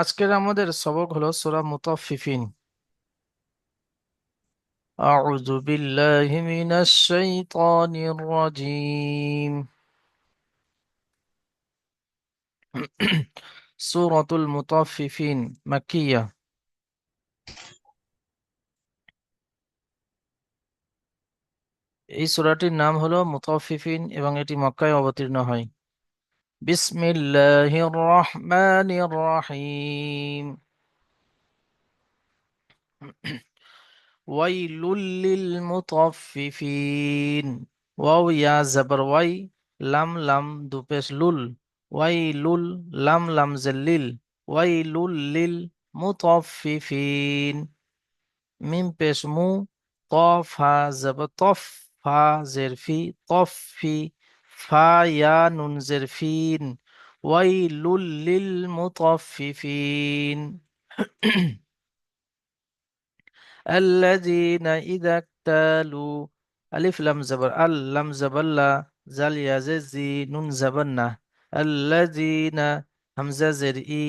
আজকের আমাদের সবক হলো সূরা মুতাফফিফিন। আউযু বিল্লাহি মিনাশ শাইতানির রাজীম। সূরাতুল মুতাফফিফিন মাক্কিয়া। এই সূরাটির নাম হলো মুতাফফিফিন এবং এটি মক্কায় অবতীর্ণ হয়। বিসমিল্লাহির রহমানির রহিম। ওয়াইলুল লিল মুতাফফিফিন। ওয়াও ইয়া জাবার ওয়াই, লাম লাম দুপেশ লুল, ওয়াইলুল, লাম লাম জেলিল, ওয়াইলুল লিল মুতাফফিফিন। মিম পেশ মু, কফ হা জাবার তফ, ফা জের ফি, তফফি, ফা ইয়া নুন জের ফিন, ওয়াইলুল লিল মুতাফফিফিন। الذين إذا اكتالوا. ألف لام زبر ال، لام زبر لا، زال يا زي نون زبرنا. الذين، همزة زر إي،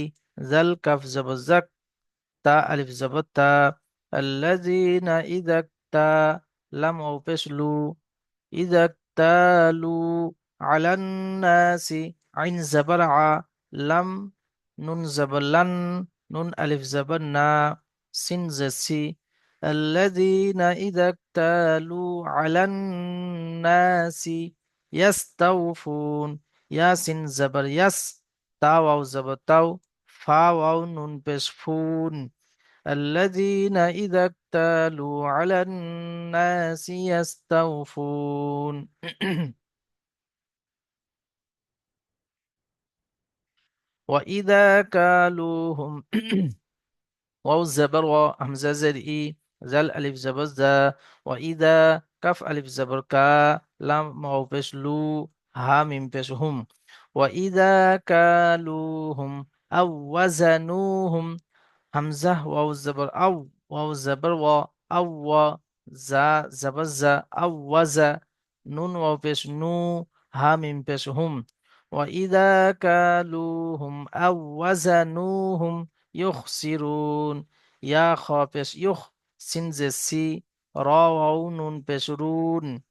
ذل كف زبر زك، تا ألف زبر تا. الذين إذا اكتا، لام أو بسلو، إذا اكتالوا على الناس. عين زبر ع، لم، نون زبر لن، نون ألف زبر نا، سين زسي. الذين إذا اكتالوا على الناس يستوفون. ياسين زبر يس، تاو أو زبر تاو، فاو أو نون بسفون. الذين إذا اكتالوا على الناس يستوفون. وإذا كالوهم. واو الزبر و، همزة زر إي، زل ألف زبر زا. وإذا كف ألف زبر كا، لام واو بش لو، ها ميم بش هم. وإذا كالوهم أو وزنوهم. همزة واو الزبر أو، واو الزبر و، أو و، زا زبر زا، أو وزا، نون واو بش نو، ها ميم بش هم. وإذا كالوهم أو وزنوهم يخسرون. يا خا بش يخ، سين زي سي، را واو نون بش رون.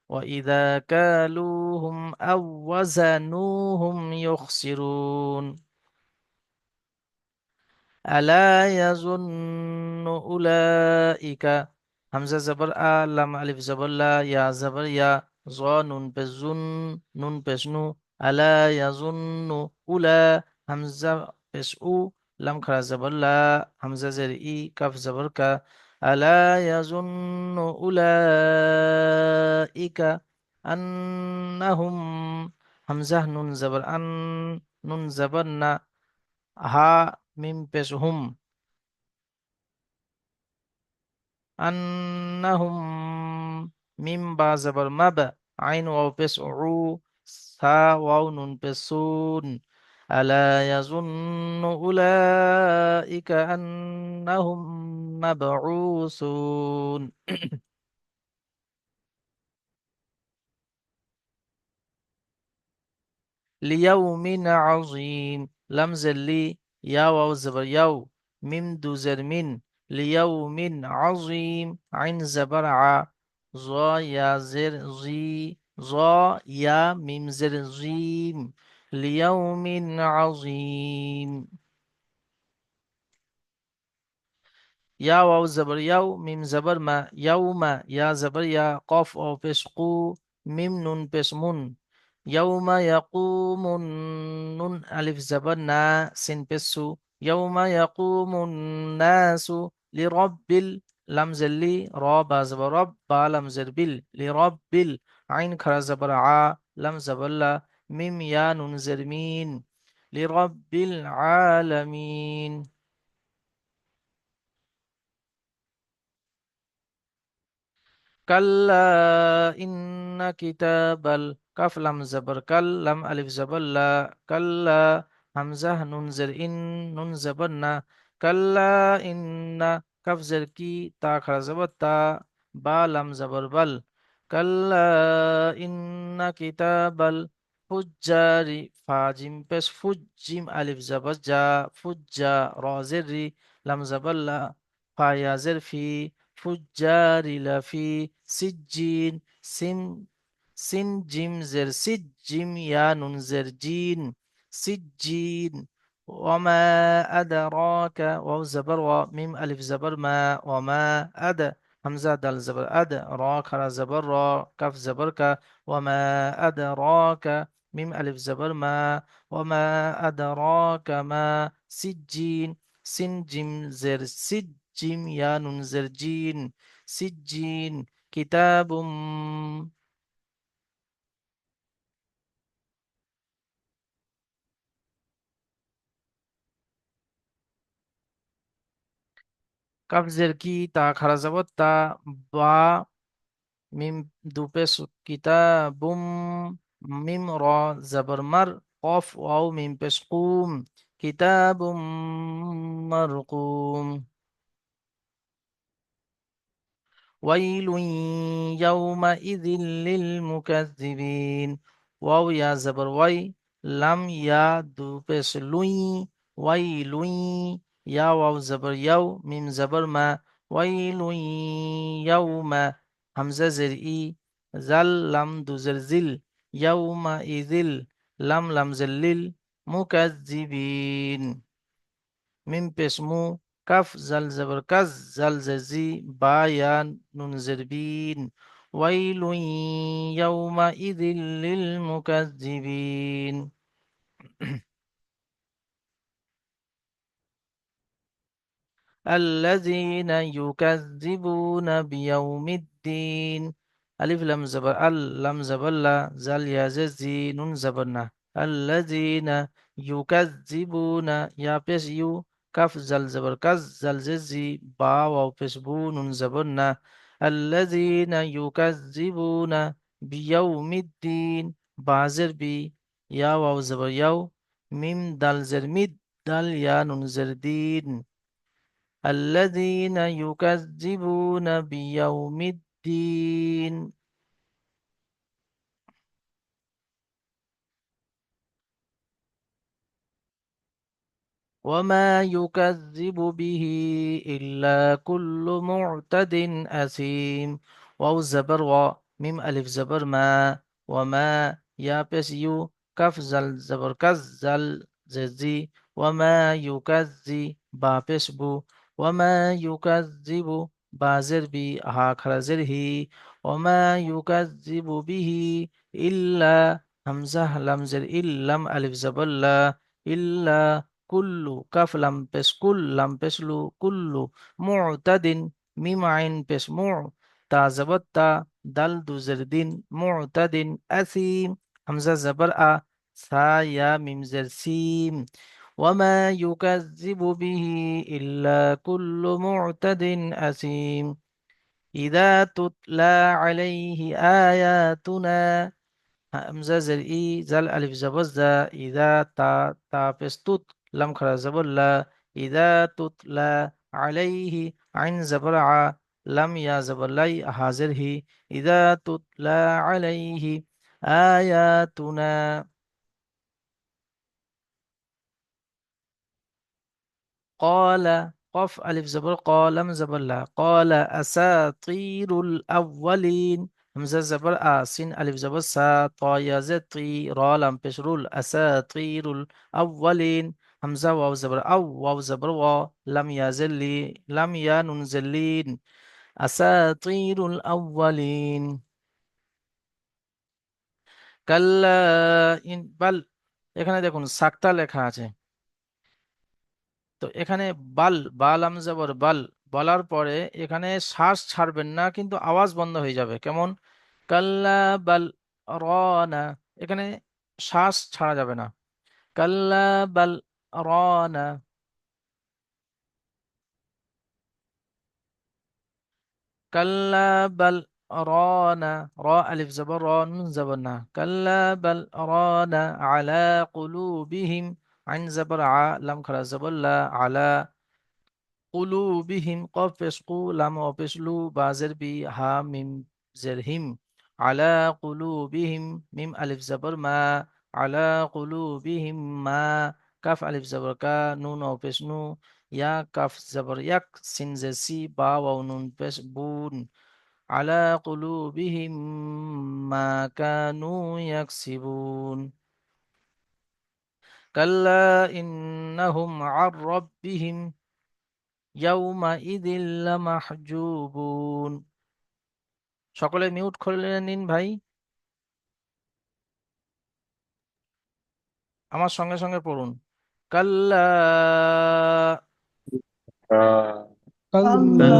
وإذا كالوهم أو وزنوهم يخسرون. ألا يظن أولئك. همزة زبر آ، لام ألف زبر لا، يا زبر يا، ظا نون بزن، نون بزنو. ألا يظن أولى، همزة بس أو، لام خرا زبر لا، همزة زر إي، كف زبر كا. ألا يظن أولئك أنهم. همزة نون زبر أن، نون زبر نا، ها ميم পেশ হুম। আন্নাহুম, মিম বা জবর মাব, আইন ওয়াও পেশ উ, সা ওয়াও নুন পেশ সুন। আলা ইয়াজুন্নু উলাইকা আন্নাহুম মাবউসুন। লিয়াউমিন আযীম। লাম জেরলি, ইয়া ওয়াও জবর ইয়াও, মিম দু জের মিন, লিয়াউমিন আযীম, আইন জবর আ, য ইয়া জের জি, য ইয়া মিম জের জিম, লিয়াউমিন আযীম। ইয়া ওয়াও জবর ইয়াও, মিম জবর মা, ইয়াউমা, ইয়া জবর ইয়া, কফ ও পেশ কু, মিম নুন পেশ মুন। ইয়াউমা ইয়াকুমুন, নুন আলিফ জবর না, সিন পেশ সু। ইয়াউমা ইয়াকুমুন নাসু লিরাব্বিল, লাম জেরলি, র বা জবর রব, বা লাম জের বিল, লিরাব্বিল, আইন খারা জবর আ, লাম জবর লা, মিম ইয়া নুন জের মিন, লিরাব্বিল আলামিন। কাল্লা ইন্না কিতাবাল, কাফ লাম জবর কাল, লাম আলিফ জবর লা, কাল্লা, হামজা নুন জের ইন, নুন জবর না। কাল্লা ইন্না, কাফ জের কি, তা খারা জবর তা, বা লাম জবর বাল। কাল্লা ইন্না কিতাবাল ফুজ্জারি ফা জিম পেশ ফুজ জিম আলিফ জাবার জা ফুজ্জা র জের রি লাম জাবার লা ফা ইয়া জের ফি ফুজ্জারি লাফি সিজ্জিন সিন সিন জিম জের সিজ জিম ইয়া নুন জের জিন সিজ্জিন ওয়ামা আদারাকা ওয়াও জাবার ওয়া মিম আলিফ জাবার মা ওয়ামা আদা হামজা দাল জাবার আদ র খারা জাবার র কাফ জাবার কা ওয়ামা আদারাকা মিম আলিফ জাবার মা ওয়ামা আদারাকা মা সিজ্জিন সিন জিম জের সিজ জিম ইয়া নুন জের জিন সিজ্জিন কিতাবুম কাফজের কি তা খারা যাবত তা বা মিম দুপেশ কিতাবুম মিম র জাবর মার কফ ওয়াও মিম পেশ কুম কিতাবুম মারকুম ওয়াইলুন ইয়াউমাইযিল লিল মুকাজ্জিবিন ওয়াও ইয়া জাবর ওয়াই লাম ইয়া দু পেশ লুই ওয়াইলুন ইয়া ওয়াও জাবর ইয়াও মিম জাবর মা ওয়াইলুন ইয়াউমা হামজা জের ই জাল লাম দু জের জিল ইয়াউমা ইযিল লাম লাম জের লিল মুকাজ্জিবিন মিম পেশ মু কাফ জাল জবর কাজ জাল জেজি বা ইয়া নুন জেরবিন ওয়াইলুন ইয়াউমা ইযিল লিল মুকাজ্জিবিন الذين يكذبون بيوم الدين ألف لام زبر لام زبر لا زال يا زي نون زبرنا الذين يكذبون يا بس يو كاف زال زبر كز زال زي با واو بس بو نون زبرنا الذين يكذبون بيوم الدين بازر بي يا واو زبر يو ميم دال زر ميد دال يا نون زر دين الذين يكذبون بيوم الدين وما يكذب به إلا كل معتد أثيم واو زبر و ميم ألف زبر ما وما يا بس يو كف زل زبر كز زل زي وما يكذب با بس بو وما يكذب بازر بي ها خرزر هي وما يكذب به إلا همزة لمزر إلم ألف زبر لا إلا কুল্লু কাফ লাম পেশ কুল লাম পেশলু কুল্লু মুতাদিন মিম আইন পেশ মু তা জবত তা দাল দুজের দিন মুতাদিন আসিম হামজা জবর আ সা ইয়া মিম জের সিম ওয়ামা ইউকাজ্জিবু বিহি ইল্লা কুল্লু মুতাদিন আসিম ইদা তুতলা আলাইহি আয়াতুনা হামজা জের ই জাল আলিফ জবর জা ইদা তা তা পেশ তুত লাম খারা জবর লা ইদা তুতলা আলাইহি আইন জবর আ লাম ইয়া জবর লাই হাজির হি ইদা তুতলা আলাইহি আয়াতুনা قال قف ألف زبر قال زبر لا قال أساطير الأولين همزة زبر سين ألف زبر سا طا يا زد طي را لم بشرول أساطير الأولين همزة واو زبر أو واو زبر وا لم يزل لي لم يا ننزلين أساطير الأولين কাল্লা ইন বাল এখানে দেখুন সাক্তা লেখা আছে তো এখানে বাল বাল আমজাবর বাল বলার পরে এখানে শ্বাস ছাড়বেন না কিন্তু আওয়াজ বন্ধ হয়ে যাবে কেমন কাল্লা বাল রানা এখানে শ্বাস ছাড়া যাবে না কাল্লা বাল রানা কাল্লা বাল রানা র আলিফ জবর র নুন জবর না কাল্লা বাল রানা আলা কুলুবিহিম আইন জবর আ লাম খারা জবর লা আলা قلوبهم قاف পেশকু লাম অপেশলু বাজের বি হা মিম জের হিম আলা কুলুবিহিম মিম আলিফ জাবর মা আলা কুলুবিহিম মা কাফ আলিফ জবর কা নুন ও পেশ নু ইয়া কাফ জবর ইয়াক সিন জে সি বা ওয়াও নুন পেশ বুন আলা কুলুবিহিম মা কানু ইয়াকসিবুন কাল্লা ইন্নাহুম আর রাব্বিহিম ইয়াউমাইযিল লামাহজুবুন। সকলে মিউট করে নিন ভাই, আমার সঙ্গে সঙ্গে পড়ুন। কাল্লা كلا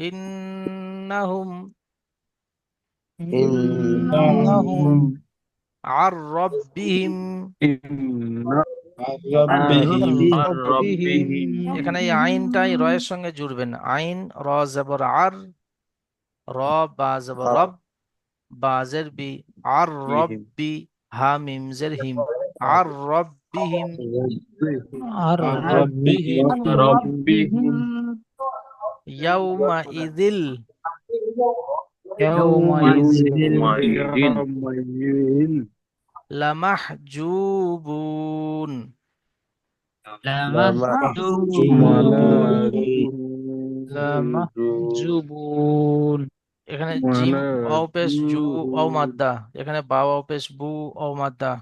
ইন্নাহুম إنهم আর রাব্বিহিম, إن عن عن ربهم ربهم এখানে এই আইনটাই রয়ের সঙ্গে জুড়বেন। আইন র জবর আর, র বা জবর রব, বা জের বি, আর بهم রব্বি, হা মিম জের হিম, আর রব্বিহিম عن ربهم ربهم ইয়াউমা ইদিল يومئذ يومئذ লামাহজুবুন। لمحجوبون لمحجوبون এখানে জিম অও পেশ জু অও মাদ্দা, এখানে বা অও পেশ বু অও মাদ্দা।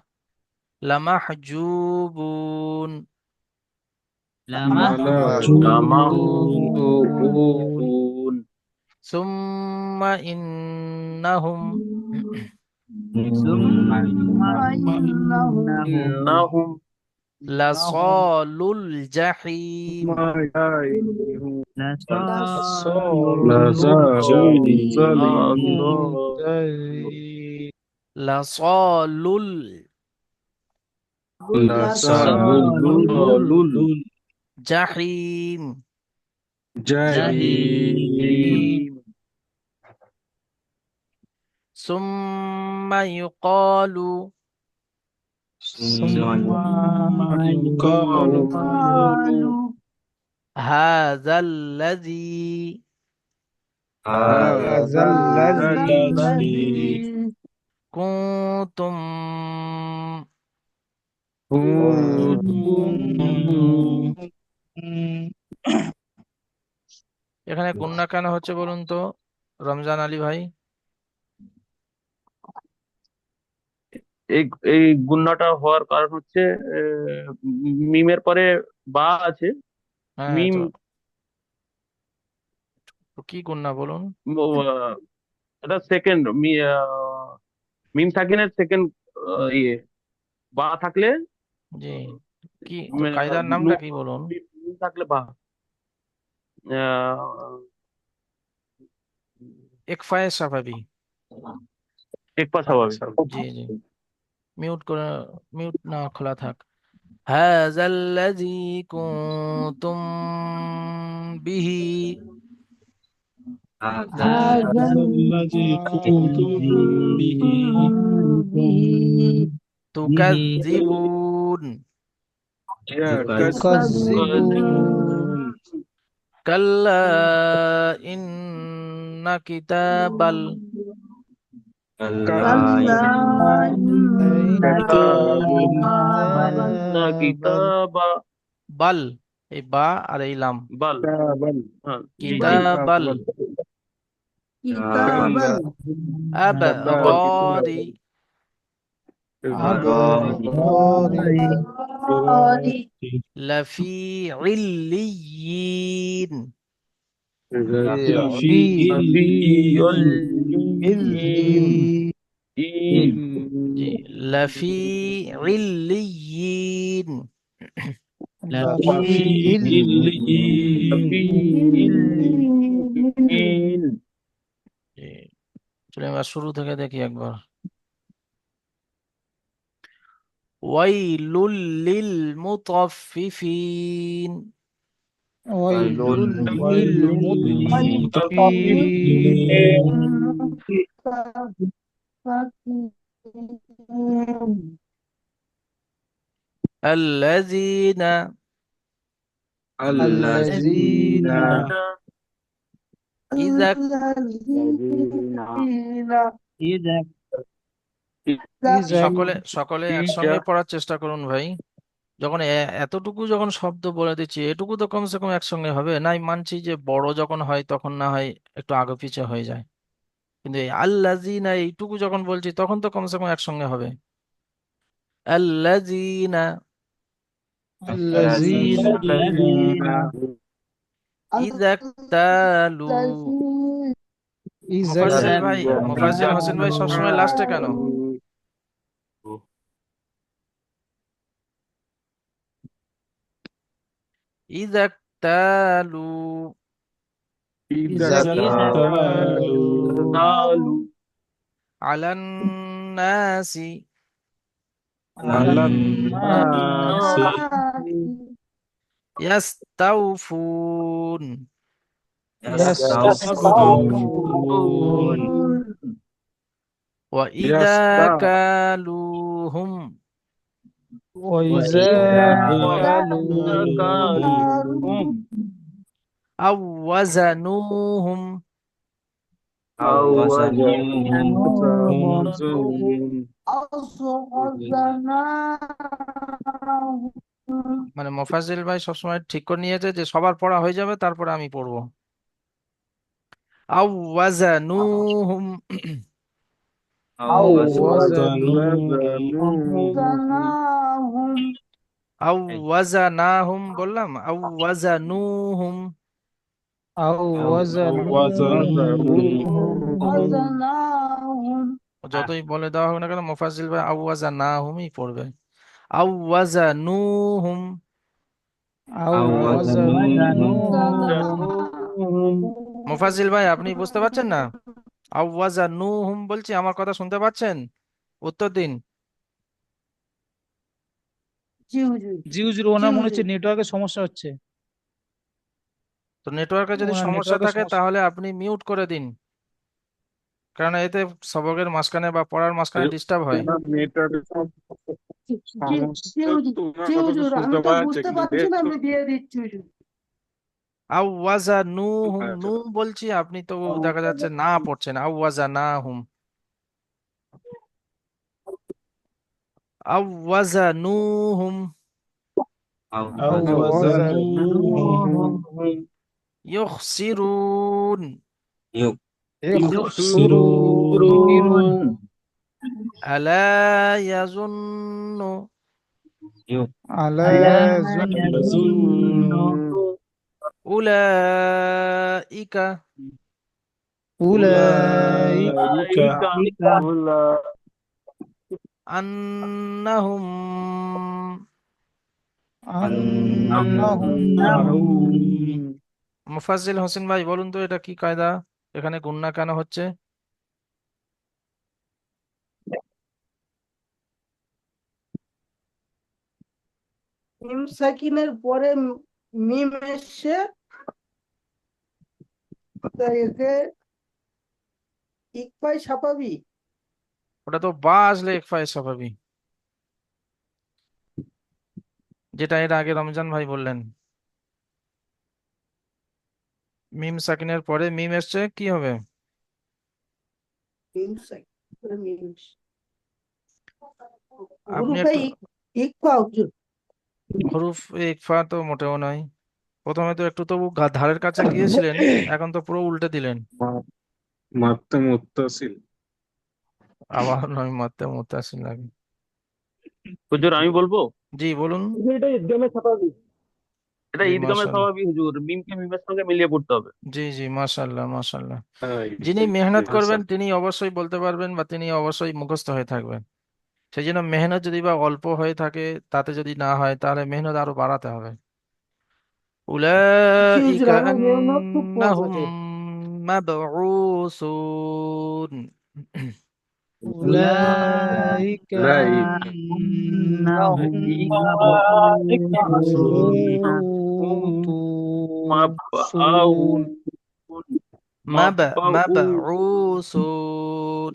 লামাহজুবুন لمحجوبون لمحجوبون সুম্মা ইন্নাহুম ثم إنهم লাসালুল জাহিম لصال الجحيم লাসালুল لصال জাহিম الجحيم সুম্মা ইউকালু ثم يقال হাযাল্লাযী هذا الذي কুনতুম كنتم এখানে গুন্না কেন হচ্ছে বলুন তো রমজান আলী ভাই? এই এই গুণনাটা হওয়ার কারণ হচ্ছে মিমের পরে বা আছে। হ্যাঁ, মিম তো কি গুন্না বলুন? আহ, এটা সেকেন্ড মিম সাকিনের সেকেন্ড ইয়ে বা থাকলে জি, কি তো কায়দার নামটা কি বলুন? মিম থাকলে বা আহ, একফায়ে সাফাবি। এক পা স্বাভাবিক। জি জি, মিউট করে, মিউট না খোলা থাক। হাযাল্লাযী কুনতুম বিহি هذا الذي كنتم به তুকাজ্জিবুন تكذبون কাল্লা ইন্না কিতাবাল কিতাবা বাল, এই বা আর এই লাম, বাল হ্যাঁ জি জি কিতাবাল আবরারি লাফি ইল্লিয়িন। في في عليين জি, লাফি ইল্লিয়িন। لفي عليين জি, চলে এবার শুরু থেকে দেখি একবার। ওয়াইলুল লিল মুতাফফিফিন ويل للمطففين للمطففين الذين الذين إذا إذا إذا সকলে সকলে ইজা একসঙ্গে পড়ার চেষ্টা করুন ভাই। যখন এতটুকু যখন শব্দ বলে দিচ্ছি, এটুকু তো কমসে কম একসঙ্গে হবে। নাই মানছি যে বড় যখন হয় তখন না হয় একটু আগে পিছে হয়ে যায়, কিন্তু এই আল্লাযিনা এইটুকু যখন বলছি তখন তো কমসে কম একসঙ্গে হবে। আল্লাযিনা الذين الذين ইযাক্তালু। إذا মোফাজ্জেল ভাই, মোফাজ্জেল হোসেন ভাই সবসময় লাস্টে কেন? ইযাক্তালু إذا اكتالوا اكتالوا আলান নাসি على الناس ইয়াস্তাউফুন يستوفون ওয়া ইযা কালুহুম وإذا كالوهم كالوهم আও ওয়াজানুহুম أو وزنوهم وزنوهم মানে মোফাজ্জেল ভাই সবসময় ঠিক করে নিয়েছে যে সবার পড়া হয়ে যাবে তারপরে আমি পড়বো। আও ওয়াজানুহুম أو وزنوهم وزنوهم আও ওয়াজানাহুম বললাম, আও ওয়াজানুহুম। أو وزنوهم যতই বলে দেওয়া হোক না কেন মোফাজ্জেল ভাই আও ওয়াজানাহুমই পড়বে। আও ওয়াজানুহুম। أو وزنوهم মোফাজ্জেল ভাই আপনি বুঝতে পারছেন না? আও ওয়াজানুহুম বলছি, আমার কথা শুনতে পাচ্ছেন? উত্তর দিন। জি হুজুর, ওনার মনে হচ্ছে নেটওয়ার্কের সমস্যা হচ্ছে। তো নেটওয়ার্কে যদি ওনার সমস্যা নেটওয়ার্কের থাকে সমস্যা। তাহলে আপনি মিউট করে দিন, কারণ এতে সবকের মাঝখানে বা পড়ার মাঝখানে ডিস্টার্ব হয়। নেটওয়ার্কের সমস্যা তো ওনার কথা তো শুনতে পাওয়া যাচ্ছে কিন্তু নেট তো আও ওয়াজানুহুম, আচ্ছা নু বলছি আপনি তো দেখা যাচ্ছে না পড়ছেন। আও ওয়াজানাহুম, আও ওয়াজানুহুম أو আচ্ছা وزنوهم ইউখসিরুন يخسرون আলা ইয়াজুন্নু على يظن উলাইকা أولئك আন্নাহুম। أنهم মুফাজ্জিল হোসেন ভাই বলুন তো এটা কি কায়দা, এখানে গুন্না কেন হচ্ছে? মিম সাকিনের পরে মিম এসছে, তাই একে ইকফাই ছাপাবি। ওটা তো বা আসলে একফায়ে স্বাভাবিক, যেটা এর আগে রমজান ভাই বললেন। মিম সাকিনের পরে মিম এসছে কি হবে? মিম সাকিন মিম আপনি হুরুফে একটু, ইকফা হুজুর। হরুফ ইকফা তো মোটেও নয়। প্রথমে তো একটু তবু ধারের কাছে গিয়েছিলেন, এখন তো পুরো উল্টে দিলেন। মাত্তে মুত্তাসিল। আবার নয়, মাত্তে মুত্তাসিল লাগে। হুজুর আমি বলবো, জি বলুন। এটা ঈদগামে ছাপাবি, এটা জি ঈদগামে মাশাল্লাহ, ছাপাবি হুজুর, মিমকে মিমের সঙ্গে মিলিয়ে পড়তে হবে। জি জি মাশাল্লাহ মাশাল্লাহ। হ্যাঁ, যিনি মেহনত করবেন তিনি অবশ্যই বলতে পারবেন বা তিনি অবশ্যই মুখস্থ হয়ে থাকবেন। সেই জন্য মেহনত যদি বা অল্প হয়ে থাকে, তাতে যদি না হয় তাহলে মেহনত আরো বাড়াতে হবে। জি হুজুর, উলাইকা আমার মেহনত খুব কম আন্নাহুম আছে। মাবউসুন। أولئك أولئك أنهم مبعوثون মাবউসুন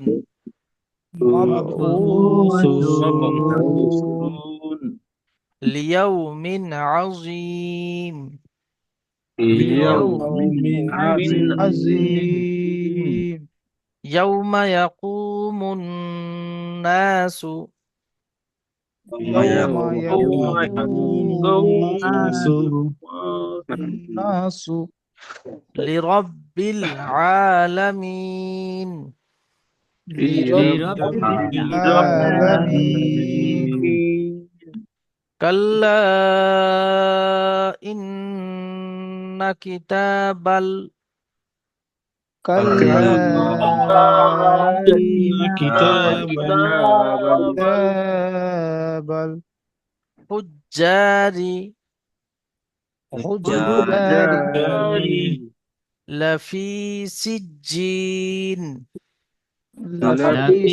مبعوثون লিয়াউমিন আযীম। ليوم عظيم عظيم ইয়াউমা ইয়াকুমুন الناس يوم يوم يقوم الناس الناس لرب العالمين لرب العالمين كلا إن كتاب كلا إن إن كتاب كتاب الفجار الفجار لفي سجين لفي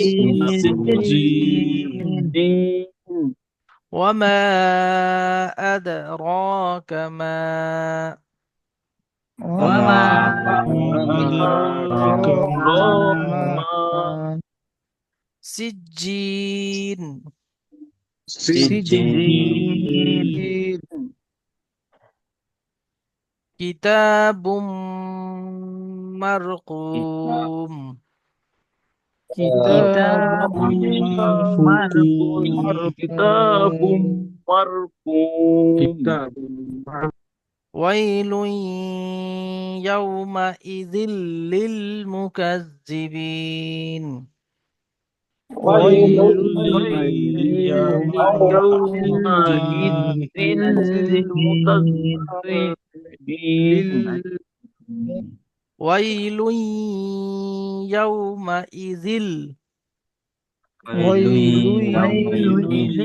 سجين وما أدراك ما وما أدراك أدراك ما ما سجين سجين كتاب مرقوم كتاب كتاب مرقوم مرقوم ويل يومئذ للمكذبين ويل يومئذ للمكذبين للمكذبين ويل يومئذ ويل يومئذ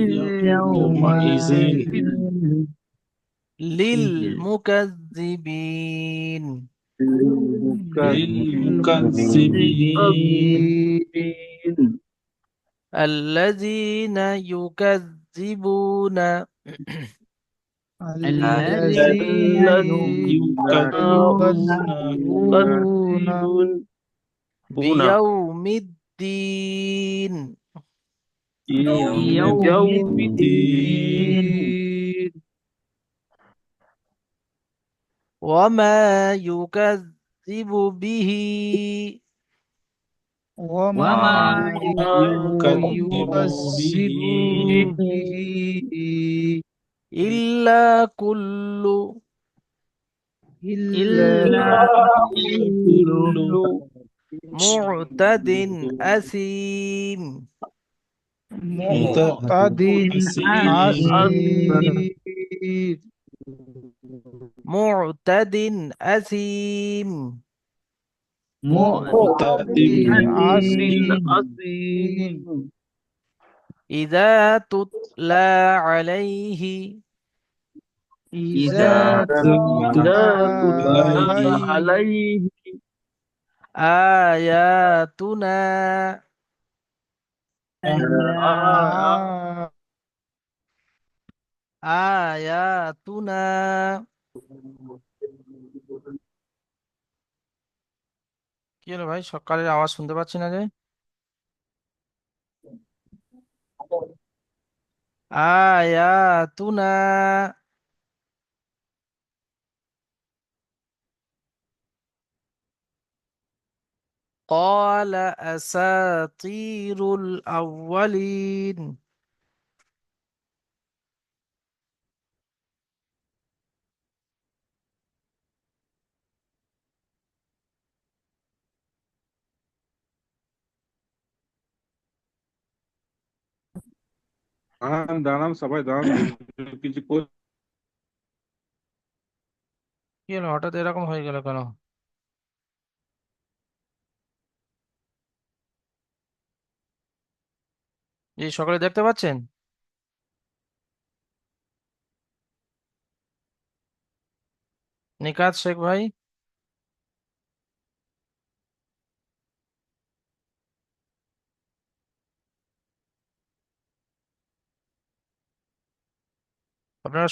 يومئذ للمكذبين للمكذبين الذين يكذبون الذين يكذبون بيوم الدين بيوم الدين وما يكذب به وما يكذب يكذب به إلا كل إلا كل معتد أثيم معتد عسير معتد أثيم معتد عسير عظيم إذا تتلى عليه إذا لا تتلى تتلى عليه عليه آياتنا آياتنا কি হলো ভাই, সকালের আওয়াজ শুনতে পাচ্ছি না যে। আয়াতুনা قال أساطير الأولين দাঁড়ান সবাই দাঁড়ান কিছু কি হলো, হঠাৎ এরকম হয়ে গেল কেন? এই সকালে দেখতে পাচ্ছেন? নিকাত শেখ ভাই, আপনারা